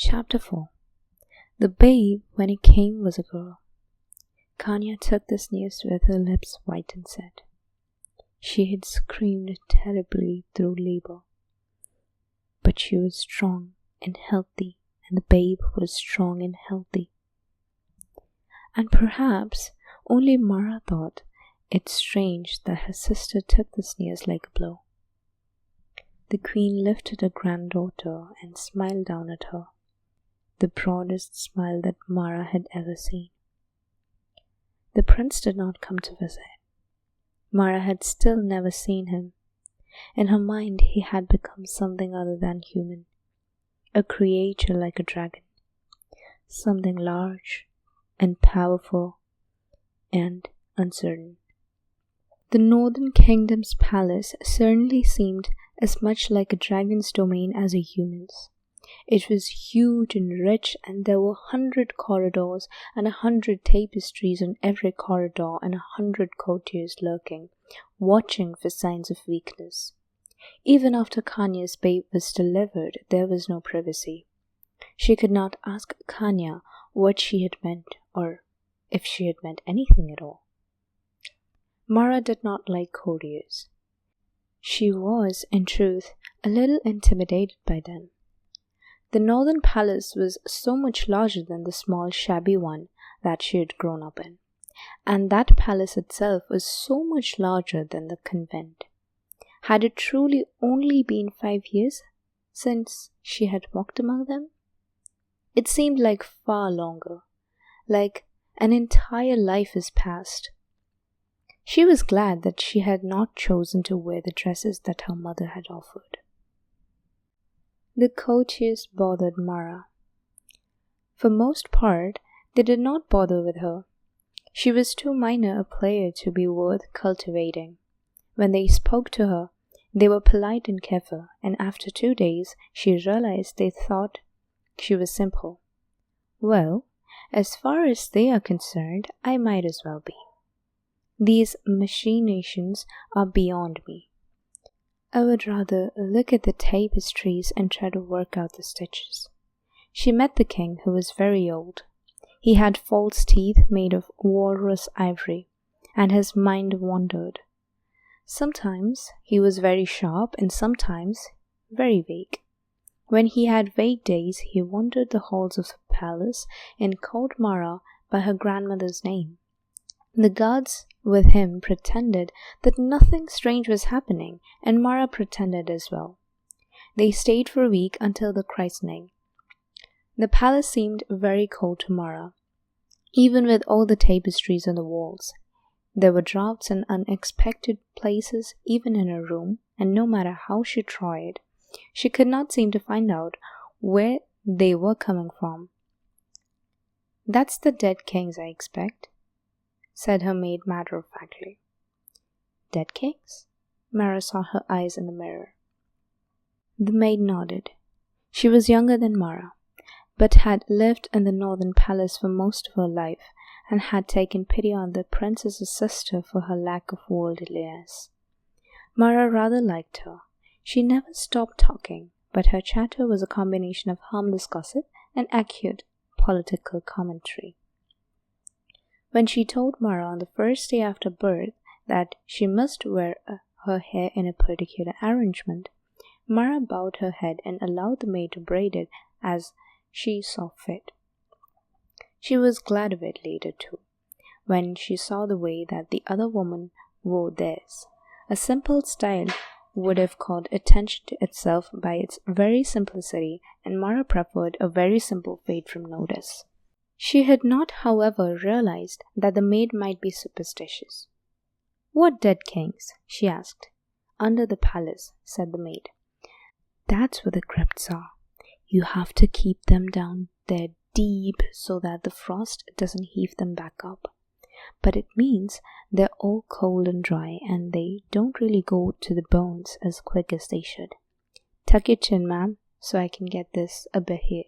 Chapter 4. The babe, when it came, was a girl. Kanya took this news with her lips white and set. She had screamed terribly through labor. But she was strong and healthy, and the babe was strong and healthy. And perhaps only Marra thought it strange that her sister took this news like a blow. The queen lifted her granddaughter and smiled down at her, the broadest smile that Marra had ever seen. The prince did not come to visit. Marra had still never seen him. In her mind he had become something other than human, a creature like a dragon, something large and powerful and uncertain. The northern kingdom's palace certainly seemed as much like a dragon's domain as a human's. It was huge and rich, and there were 100 corridors and 100 tapestries on every corridor, and 100 courtiers lurking, watching for signs of weakness. Even after Kanya's babe was delivered, there was no privacy. She could not ask Kanya what she had meant, or if she had meant anything at all. Marra did not like courtiers. She was, in truth, a little intimidated by them. The northern palace was so much larger than the small, shabby one that she had grown up in, and that palace itself was so much larger than the convent. Had it truly only been 5 years since she had walked among them? It seemed like far longer, like an entire life has passed. She was glad that she had not chosen to wear the dresses that her mother had offered. The courtiers bothered Marra. For most part, they did not bother with her. She was too minor a player to be worth cultivating. When they spoke to her, they were polite and careful, and after 2 days, she realized they thought she was simple. Well, as far as they are concerned, I might as well be. These machinations are beyond me. I would rather look at the tapestries and try to work out the stitches. She met the king, who was very old. He had false teeth made of walrus ivory, and his mind wandered. Sometimes he was very sharp, and sometimes very vague. When he had vague days, he wandered the halls of the palace and called Marra by her grandmother's name. The guards with him pretended that nothing strange was happening, and Marra pretended as well. They stayed for a week until the christening. The palace seemed very cold to Marra, even with all the tapestries on the walls. There were draughts and unexpected places even in her room, and no matter how she tried, she could not seem to find out where they were coming from. "That's the dead kings, I expect," said her maid matter-of-factly. "Dead kings?" Marra saw her eyes in the mirror. The maid nodded. She was younger than Marra, but had lived in the northern palace for most of her life, and had taken pity on the princess's sister for her lack of worldliness. Marra rather liked her. She never stopped talking, but her chatter was a combination of harmless gossip and accurate political commentary. When she told Marra on the first day after birth that she must wear her hair in a particular arrangement, Marra bowed her head and allowed the maid to braid it as she saw fit. She was glad of it later too, when she saw the way that the other woman wore theirs. A simple style would have called attention to itself by its very simplicity, and Marra preferred a very simple fade from notice. She had not, however, realized that the maid might be superstitious. "What dead kings?" she asked. "Under the palace," said the maid. "That's where the crypts are. You have to keep them down there deep so that the frost doesn't heave them back up. But it means they're all cold and dry, and they don't really go to the bones as quick as they should. Tuck your chin, ma'am, so I can get this a bit here."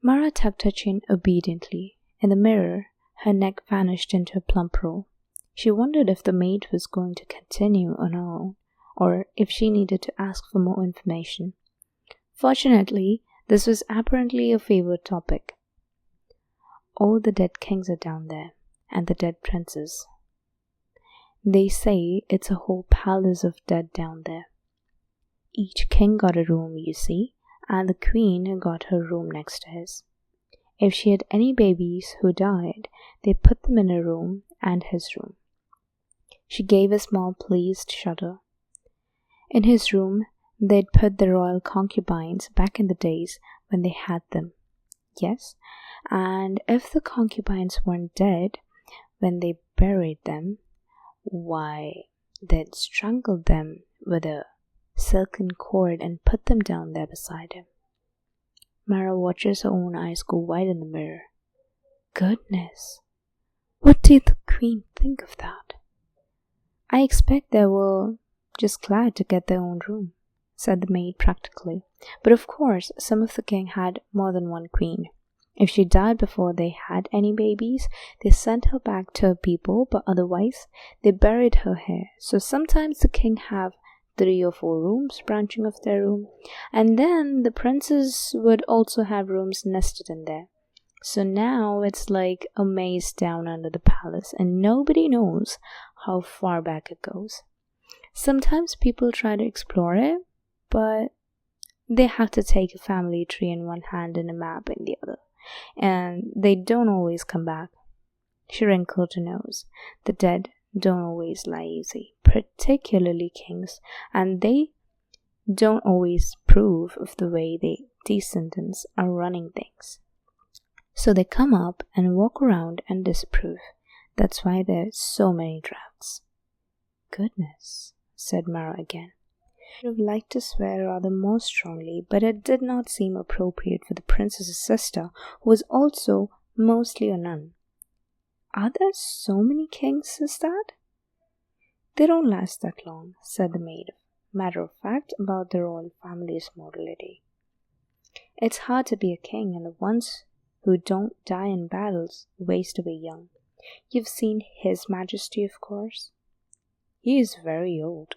Marra tucked her chin obediently. In the mirror, her neck vanished into a plump roll. She wondered if the maid was going to continue on her own, or if she needed to ask for more information. Fortunately, This was apparently a favored topic. All the dead kings are down there, and the dead princes. They say it's a whole palace of dead down there. Each king got a room, you see, and the queen got her room next to his. If she had any babies who died, they put them in her room and his room. She gave a small pleased shudder. In his room, they'd put the royal concubines back in the days when they had them. Yes, and if the concubines weren't dead when they buried them, why, they'd strangle them with a silken cord and put them down there beside him. Marra watches her own eyes go wide in the mirror. Goodness, what did the queen think of that? I expect they were just glad to get their own room, said the maid practically. But of course, some of the king had more than one queen. If she died before they had any babies, they sent her back to her people, but otherwise, they buried her here. So sometimes the king have 3 or 4 rooms branching off their room, and then the princes would also have rooms nested in there. So now it's like a maze down under the palace, and nobody knows how far back it goes. Sometimes people try to explore it, but they have to take a family tree in one hand and a map in the other, and they don't always come back. She wrinkled her nose. The dead don't always lie easy, particularly kings, and they don't always approve of the way their descendants are running things. So they come up and walk around and disapprove. That's why there's so many droughts. Goodness, said Marra again. I would have liked to swear rather more strongly, but it did not seem appropriate for the princess's sister, who was also mostly a nun. Are there so many kings as that? They don't last that long, said the maid, matter of fact about the royal family's mortality. It's hard to be a king, and the ones who don't die in battles waste away young. You've seen His Majesty, of course. He is very old,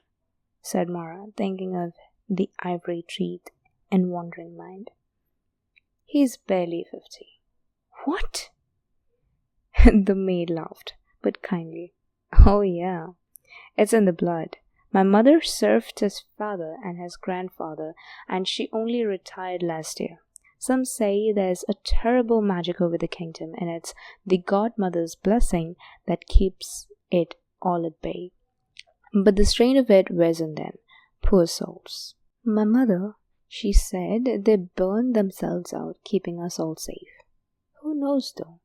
said Marra, thinking of the ivory teeth in wandering mind. He is barely 50. What? The maid laughed, but kindly. Oh yeah, it's in the blood. My mother served his father and his grandfather, and she only retired last year. Some say there's a terrible magic over the kingdom, and it's the godmother's blessing that keeps it all at bay. But the strain of it wears on them, poor souls. My mother, she said they burned themselves out, keeping us all safe. Who knows though?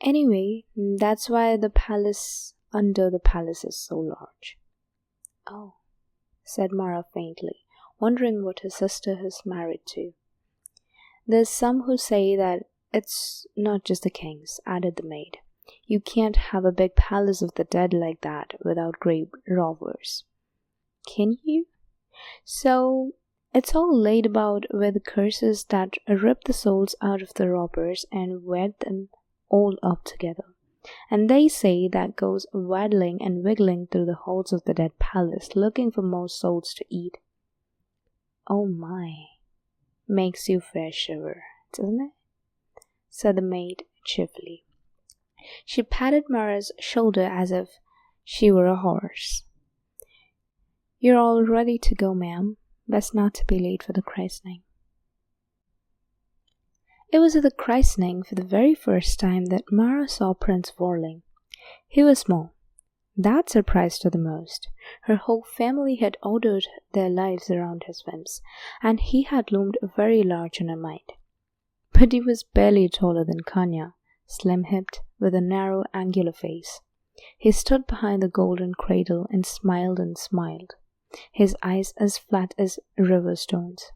Anyway, that's why the palace under the palace is so large. Oh, said Marra faintly, wondering what her sister is married to. There's some who say that it's not just the kings, added the maid. You can't have a big palace of the dead like that without grave robbers. Can you? So it's all laid about with curses that rip the souls out of the robbers and wed them all up together. And they say that goes waddling and wiggling through the halls of the dead palace, looking for more souls to eat. Oh my, makes you fair shiver, doesn't it? Said the maid cheerfully. She patted Marra's shoulder as if she were a horse. You're all ready to go, ma'am. Best not to be late for the christening. It was at the christening for the very first time that Marra saw Prince Vorling. He was small. That surprised her the most. Her whole family had ordered their lives around his whims, and he had loomed very large in her mind. But he was barely taller than Kanya, slim-hipped, with a narrow, angular face. He stood behind the golden cradle and smiled, his eyes as flat as river stones.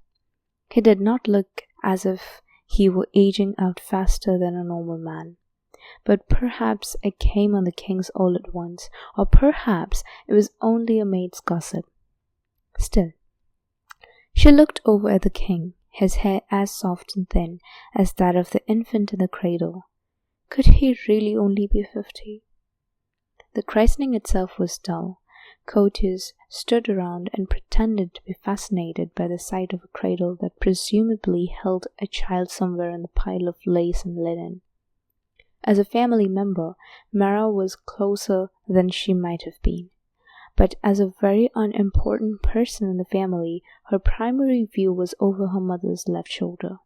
He did not look as if he were aging out faster than a normal man. But perhaps it came on the kings all at once, or perhaps it was only a maid's gossip. Still, she looked over at the king, his hair as soft and thin as that of the infant in the cradle. Could he really only be 50? The christening itself was dull. Courtiers stood around and pretended to be fascinated by the sight of a cradle that presumably held a child somewhere in the pile of lace and linen. As a family member, Marra was closer than she might have been, but as a very unimportant person in the family, her primary view was over her mother's left shoulder.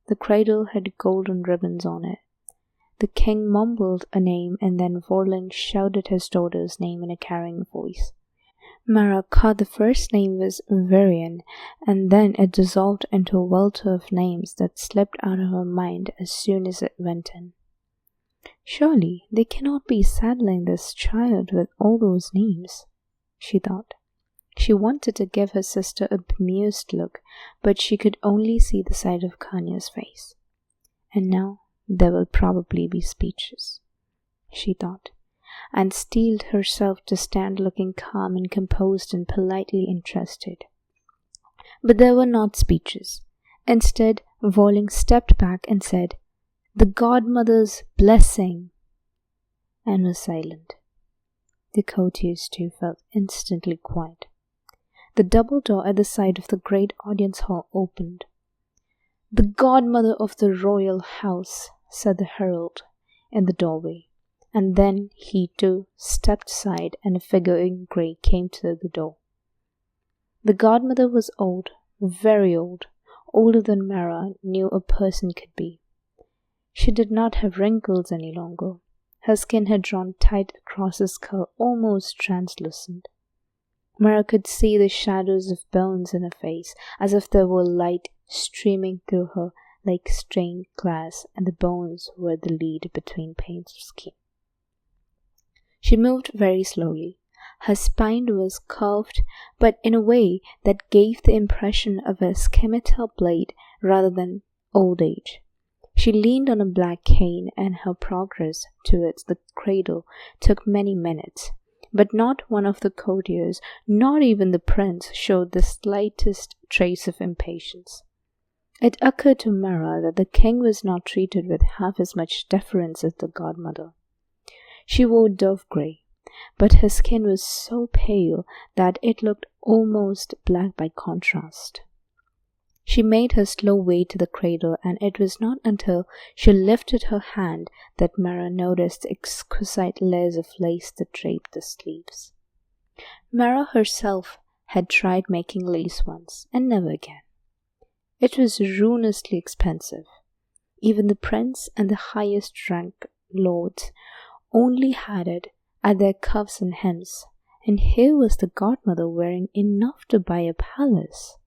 The cradle had golden ribbons on it. The king mumbled a name, and then Vorling shouted his daughter's name in a carrying voice. Marra caught the first name was Varian, and then it dissolved into a welter of names that slipped out of her mind as soon as it went in. Surely they cannot be saddling this child with all those names, she thought. She wanted to give her sister a bemused look, but she could only see the side of Kanya's face. And now there will probably be speeches, she thought, and steeled herself to stand looking calm and composed and politely interested. But there were not speeches. Instead, Vorling stepped back and said, "The godmother's blessing," and was silent. The courtiers too felt instantly quiet. The double door at the side of the great audience hall opened. "The godmother of the royal house," said the herald in the doorway, and then he too stepped aside and a figure in grey came to the door. The godmother was old, very old, older than Marra knew a person could be. She did not have wrinkles any longer. Her skin had drawn tight across her skull, almost translucent. Marra could see the shadows of bones in her face, as if there were light streaming through her like stained glass, and the bones were the lead between panes of skin. She moved very slowly. Her spine was curved, but in a way that gave the impression of a scimitar blade rather than old age. She leaned on a black cane, and her progress towards the cradle took many minutes. But not one of the courtiers, not even the prince, showed the slightest trace of impatience. It occurred to Marra that the king was not treated with half as much deference as the godmother. She wore dove grey, but her skin was so pale that it looked almost black by contrast. She made her slow way to the cradle, and it was not until she lifted her hand that Marra noticed the exquisite layers of lace that draped the sleeves. Marra herself had tried making lace once, and never again. It was ruinously expensive. Even the prince and the highest rank lords only had it at their cuffs and hems, and here was the godmother wearing enough to buy a palace.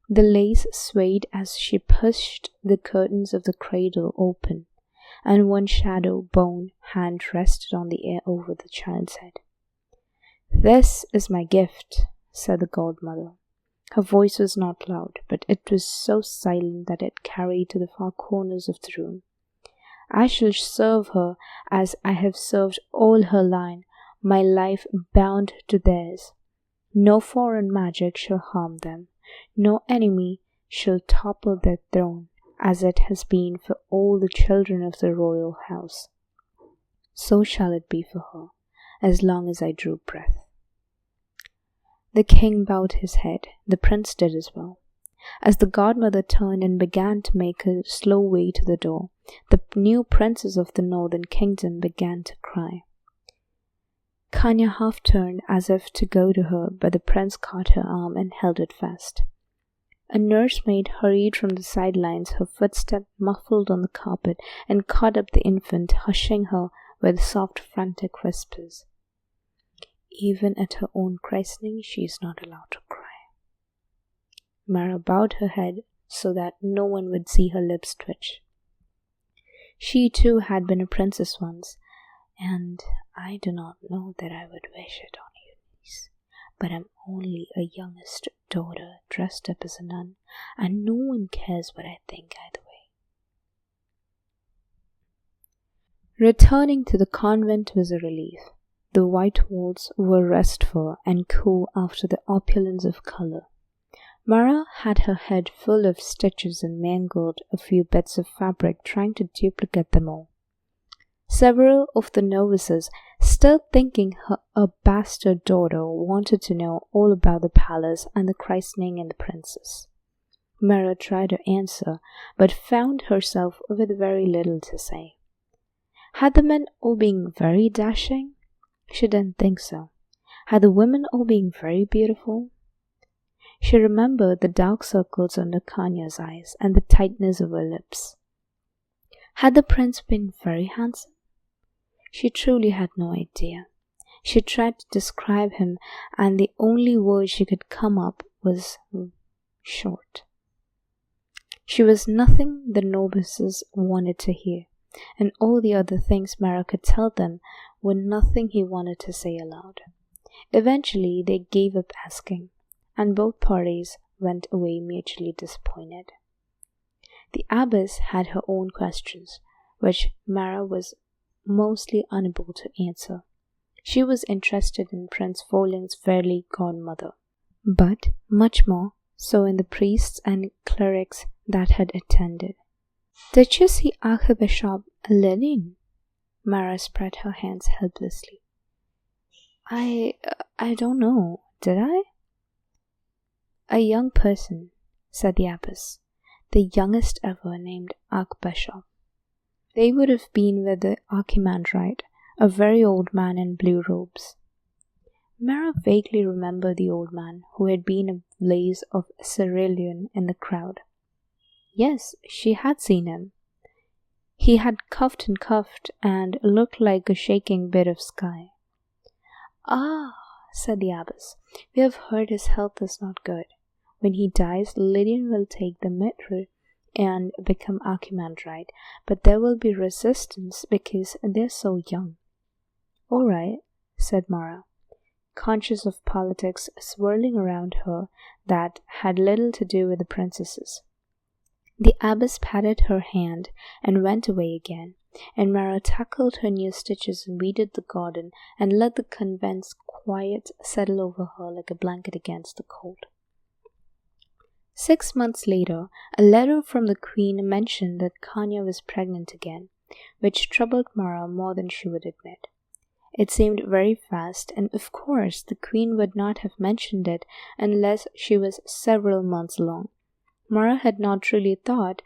The lace swayed as she pushed the curtains of the cradle open, and one shadow bone hand rested on the air over the child's head. "This is my gift," said the godmother. Her voice was not loud, but it was so silent that it carried to the far corners of the room. "I shall serve her as I have served all her line, my life bound to theirs. No foreign magic shall harm them. No enemy shall topple their throne, as it has been for all the children of the royal house. So shall it be for her, as long as I drew breath." The king bowed his head. The prince did as well. As the godmother turned and began to make her slow way to the door, the new princes of the northern kingdom began to cry. Kanya half turned as if to go to her, but the prince caught her arm and held it fast. A nursemaid hurried from the sidelines, her footstep muffled on the carpet, and caught up the infant, hushing her with soft, frantic whispers. Even at her own christening, she is not allowed to cry. Marra bowed her head so that no one would see her lips twitch. She too had been a princess once, and I do not know that I would wish it on you, niece, but I'm only a youngest daughter dressed up as a nun, and no one cares what I think either way. Returning to the convent was a relief. The white walls were restful and cool after the opulence of colour. Marra had her head full of stitches and mangled a few bits of fabric trying to duplicate them all. Several of the novices, still thinking her a bastard daughter, wanted to know all about the palace and the christening and the princess. Marra tried to answer, but found herself with very little to say. Had the men all been very dashing? She didn't think so. Had the women all been very beautiful? She remembered the dark circles under Kanya's eyes and the tightness of her lips. Had the prince been very handsome? She truly had no idea. She tried to describe him, and the only word she could come up was short. She was nothing the novices wanted to hear, and all the other things Marra could tell them were nothing he wanted to say aloud. Eventually they gave up asking, and both parties went away mutually disappointed. The abbess had her own questions, which Marra was mostly unable to answer. She was interested in Prince Voling's fairy godmother, but much more so in the priests and clerics that had attended. "Did you see Archbishop Lillian?" Marra spread her hands helplessly. I don't know. Did I?" "A young person," said the abbess, "the youngest ever named Archbishop. They would have been with the archimandrite, a very old man in blue robes." Marra vaguely remembered the old man who had been a blaze of cerulean in the crowd. Yes, she had seen him. He had coughed and looked like a shaking bit of sky. "Ah," said the abbess, "we have heard his health is not good. When he dies, Lillian will take the mitre and become archimandrite, but there will be resistance because they're so young." "All right," said Marra, conscious of politics swirling around her that had little to do with the princesses. The abbess patted her hand and went away again, and Marra tackled her new stitches and weeded the garden and let the convent's quiet settle over her like a blanket against the cold. 6 months later, a letter from the queen mentioned that Kanya was pregnant again, which troubled Marra more than she would admit. It seemed very fast, and of course the queen would not have mentioned it unless she was several months along. Marra had not truly thought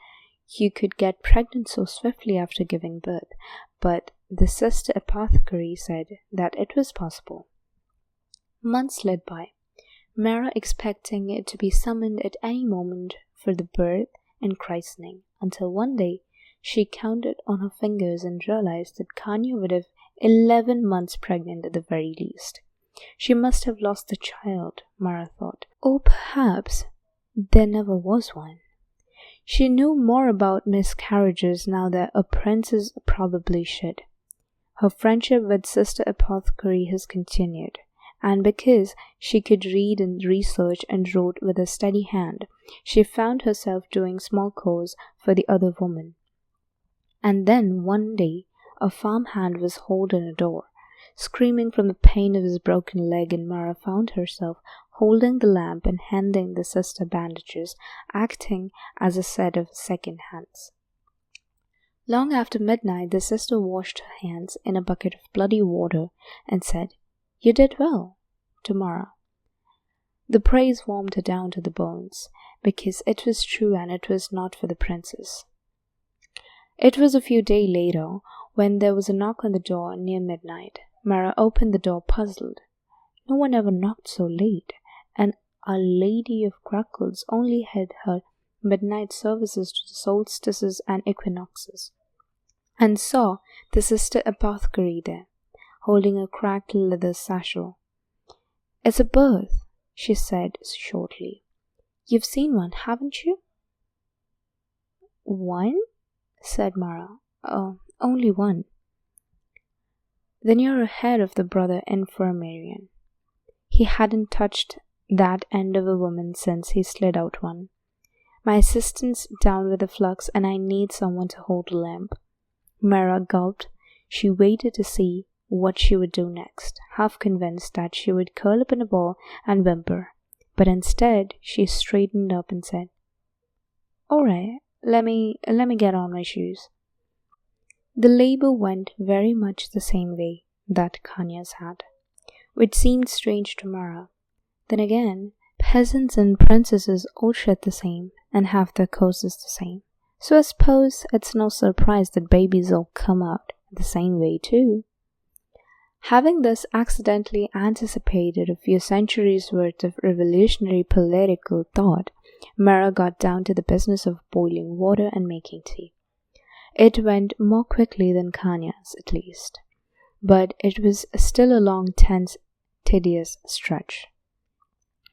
you could get pregnant so swiftly after giving birth, but the sister apothecary said that it was possible. Months slid by, Marra expecting it to be summoned at any moment for the birth and christening, until one day she counted on her fingers and realized that Kanya would have 11 months pregnant at the very least. She must have lost the child, Marra thought. Or perhaps there never was one. She knew more about miscarriages now than a princess probably should. Her friendship with Sister Apothecary has continued, and because she could read and research and wrote with a steady hand, she found herself doing small chores for the other women. And then one day a farmhand was holding a door, screaming from the pain of his broken leg, and Marra found herself holding the lamp and handing the sister bandages, acting as a set of second hands. Long after midnight, the sister washed her hands in a bucket of bloody water and said, "You did well," to Marra. The praise warmed her down to the bones, because it was true and it was not for the princess. It was a few days later when there was a knock on the door near midnight. Marra opened the door puzzled. No one ever knocked so late, and Our Lady of Crackles only had her midnight services to the solstices and equinoxes, and saw the sister apothecary there, holding a cracked leather satchel. "It's a birth," she said shortly. "You've seen one, haven't you?" "One?" said Marra. "Oh, only one." "Then you're ahead of the brother infirmarian. He hadn't touched that end of a woman since he slid out one. My assistant's down with a flux and I need someone to hold the lamp." Marra gulped. She waited to see what she would do next, half convinced that she would curl up in a ball and whimper. But instead she straightened up and said, "All right, let me get on my shoes." The labor went very much the same way that Kanya's had, which seemed strange to Marra. Then again, peasants and princesses all shed the same and have their courses the same. So I suppose it's no surprise that babies all come out the same way too. Having thus accidentally anticipated a few centuries' worth of revolutionary political thought, Marra got down to the business of boiling water and making tea. It went more quickly than Kanya's, at least, but it was still a long, tense, tedious stretch.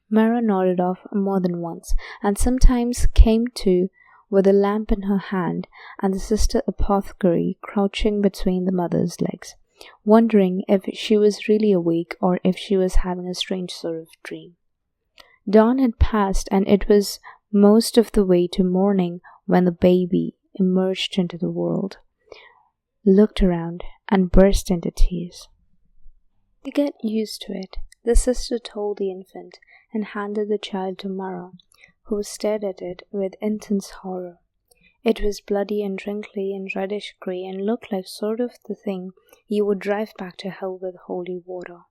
Marra nodded off more than once, and sometimes came to with a lamp in her hand and the sister apothecary crouching between the mother's legs, wondering if she was really awake or if she was having a strange sort of dream. Dawn had passed, and it was most of the way to morning when the baby emerged into the world, looked around, and burst into tears. To get used to it, the sister told the infant and handed the child to Marra, who stared at it with intense horror. It was bloody and wrinkly and reddish grey and looked like sort of the thing you would drive back to hell with holy water.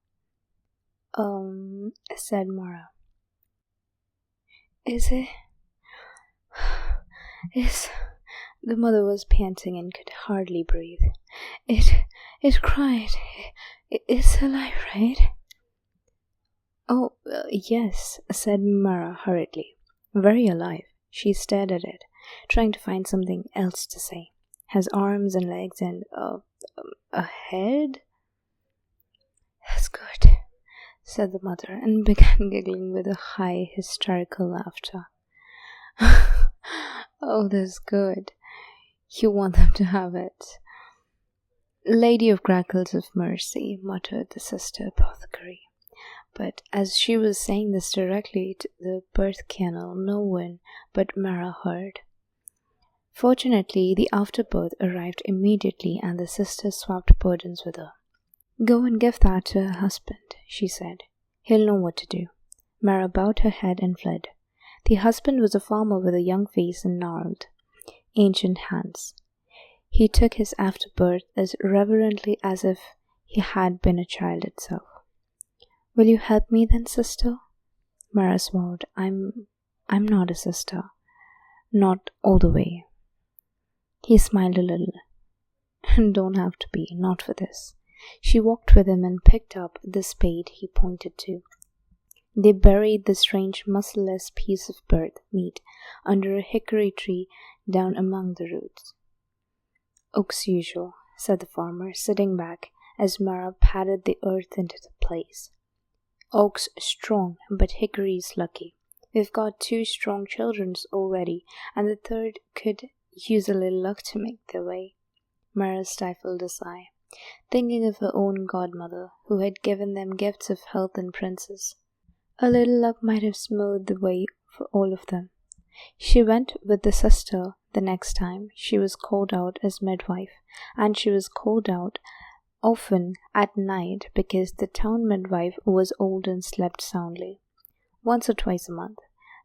Said Marra. Is it? The mother was panting and could hardly breathe. It cried. It's alive, right? Oh, yes, said Marra hurriedly. Very alive. She stared at it, trying to find something else to say. Has arms and legs and a head? That's good, said the mother, and began giggling with a high, hysterical laughter. Oh, that's good. You want them to have it. Lady of Grackles of Mercy, muttered the sister apothecary. But as she was saying this directly to the birth canal, no one but Marra heard. Fortunately, the afterbirth arrived immediately, and the sister swapped burdens with her. Go and give that to her husband, she said. He'll know what to do. Marra bowed her head and fled. The husband was a farmer with a young face and gnarled, ancient hands. He took his afterbirth as reverently as if he had been a child itself. Will you help me then, sister? Marra swallowed. I'm not a sister. Not all the way. He smiled a little. Don't have to be, not for this. She walked with him and picked up the spade he pointed to. They buried the strange muscleless piece of birth meat under a hickory tree down among the roots. Oak's usual, said the farmer, sitting back as Marra patted the earth into the place. Oak's strong, but Hickory's lucky. We've got 2 strong children already, and the third could use a little luck to make their way. Marra stifled a sigh, thinking of her own godmother, who had given them gifts of health and princes. A little luck might have smoothed the way for all of them. She went with the sister the next time she was called out as midwife, and she was called out often at night because the town midwife was old and slept soundly. Once or twice a month,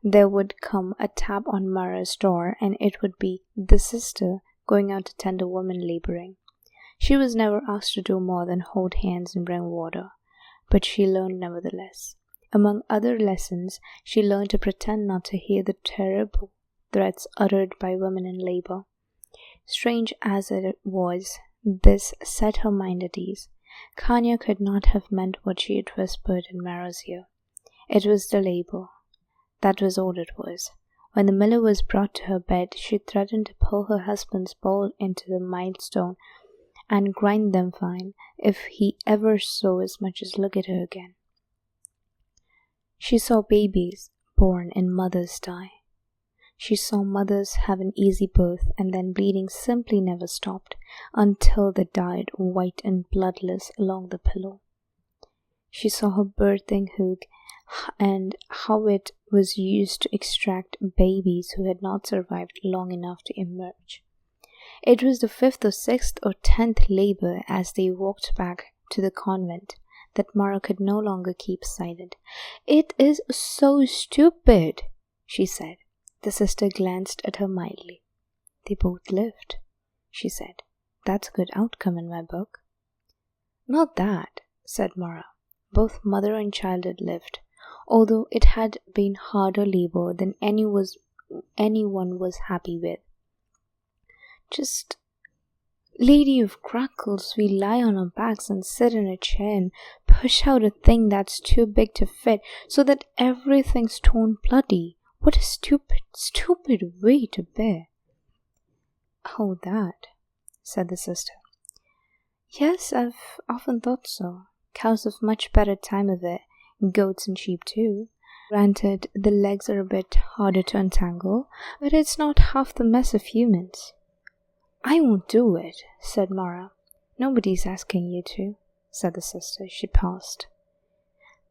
there would come a tap on Marra's door, and it would be the sister going out to tend a woman laboring. She was never asked to do more than hold hands and bring water, but she learned nevertheless. Among other lessons, she learned to pretend not to hear the terrible threats uttered by women in labor. Strange as it was, this set her mind at ease. Kanya could not have meant what she had whispered in Marra's ear. It was the labor. That was all it was. When the miller was brought to her bed, she threatened to pull her husband's bowl into the millstone and grind them fine if he ever so as much as look at her again. She saw babies born and mothers die. She saw mothers have an easy birth, and then bleeding simply never stopped until they died white and bloodless along the pillow. She saw her birthing hook and how it was used to extract babies who had not survived long enough to emerge. It was the 5th or 6th or 10th labor as they walked back to the convent that Marra could no longer keep silent. It is so stupid, she said. The sister glanced at her mildly. They both lived, she said. That's a good outcome in my book. Not that, said Marra. Both mother and child had lived, although it had been harder labor than anyone was happy with. Just Lady of Crackles, we lie on our backs and sit in a chair and push out a thing that's too big to fit so that everything's torn bloody. What a stupid way to bear. Oh, that, said the sister. Yes, I've often thought so. Cows have much better time of it, goats and sheep too. Granted, the legs are a bit harder to untangle, but it's not half the mess of humans. I won't do it, said Marra. Nobody's asking you to, said the sister. She paused.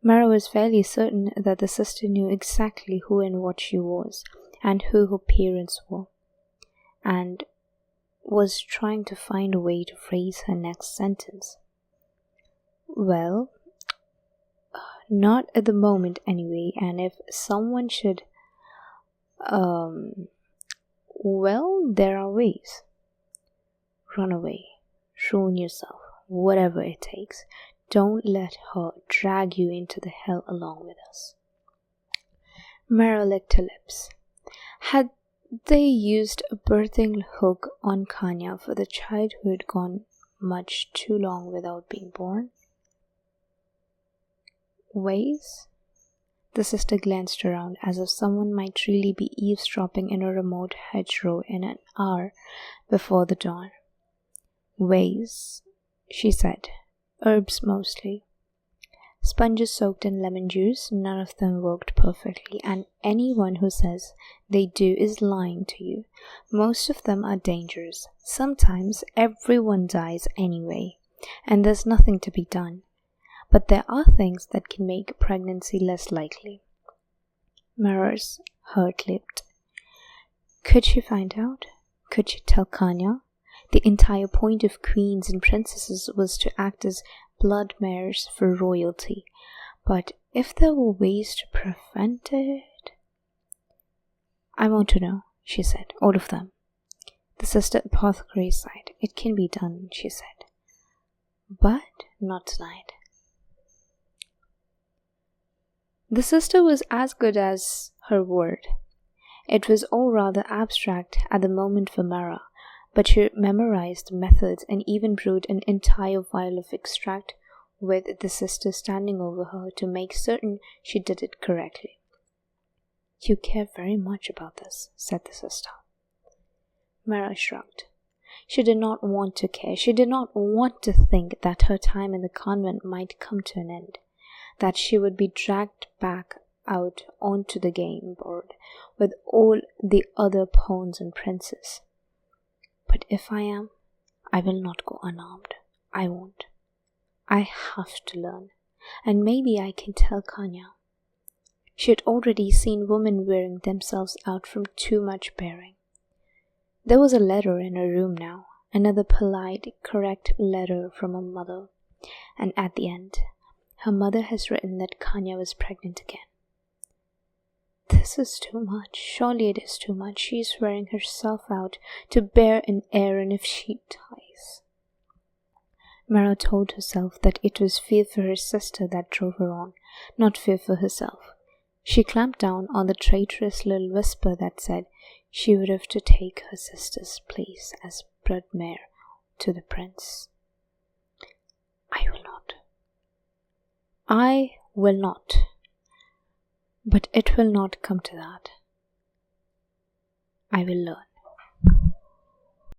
Marra was fairly certain that the sister knew exactly who and what she was, and who her parents were, and was trying to find a way to phrase her next sentence. Well, not at the moment anyway, and if someone should, well, there are ways. Run away, ruin yourself, whatever it takes. Don't let her drag you into the hell along with us. Marra licked her lips. Had they used a birthing hook on Kanya for the child who had gone much too long without being born? Ways? The sister glanced around as if someone might really be eavesdropping in a remote hedgerow in an hour before the dawn. Ways, she said. Herbs mostly. Sponges soaked in lemon juice, none of them worked perfectly, and anyone who says they do is lying to you. Most of them are dangerous. Sometimes everyone dies anyway, and there's nothing to be done. But there are things that can make pregnancy less likely. Marra's heart leaped. Could she find out? Could she tell Kanya? The entire point of queens and princesses was to act as blood mares for royalty. But if there were ways to prevent it... I want to know, she said, all of them. The sister apothecary sighed. It can be done, she said. But not tonight. The sister was as good as her word. It was all rather abstract at the moment for Marra, but she memorized the methods and even brewed an entire vial of extract with the sister standing over her to make certain she did it correctly. You care very much about this, said the sister. Marra shrugged. She did not want to care. She did not want to think that her time in the convent might come to an end, that she would be dragged back out onto the game board with all the other pawns and princes. But if I am, I will not go unarmed. I won't. I have to learn, and maybe I can tell Kanya. She had already seen women wearing themselves out from too much bearing. There was a letter in her room now, another polite, correct letter from her mother, and at the end, her mother has written that Kanya was pregnant again. This is too much. Surely it is too much. She is wearing herself out to bear an heir, and if she dies... Marra told herself that it was fear for her sister that drove her on, not fear for herself. She clamped down on the traitorous little whisper that said she would have to take her sister's place as blood mare to the prince. I will not. I will not. But it will not come to that. I will learn.